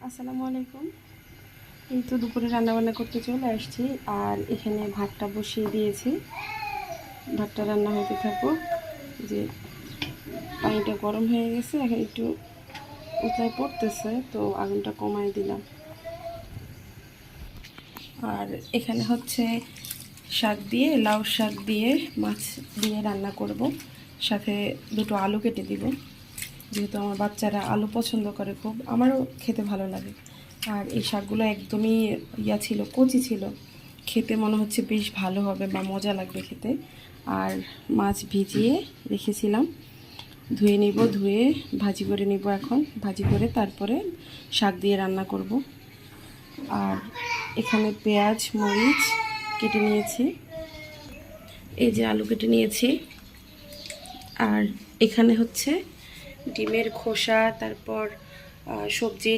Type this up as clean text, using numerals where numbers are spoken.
আসসালামু আলাইকুম। এই তো দুপুরে রান্নাবান্না করতে চলে আসছি, আর এখানে ভাতটা বসিয়ে দিয়েছি। ভাতটা রান্না হতে থাকুক। যে পানিটা গরম হয়ে গেছে, এখন একটু উতলায় পড়তেছে, তো আগুনটা কমায় দিলাম। আর এখানে হচ্ছে শাক দিয়ে, লাউ শাক দিয়ে মাছ দিয়ে রান্না করব। সাথে দুটো আলু কেটে দিব, যেহেতু আমার বাচ্চারা আলু পছন্দ করে খুব, আমারও খেতে ভালো লাগে। আর এই শাকগুলো একদমই ছিল, কচি ছিল, খেতে মনে হচ্ছে বেশ ভালো হবে বা মজা লাগবে খেতে। আর মাছ ভিজিয়ে রেখেছিলাম, ধুয়ে নিব, ধুয়ে ভাজি করে নিব। এখন ভাজি করে তারপরে শাক দিয়ে রান্না করব। আর এখানে পেঁয়াজ মরিচ কেটে নিয়েছি, এই যে আলু কেটে নিয়েছি। আর এখানে হচ্ছে ডিমের খোসা, তারপর সবজির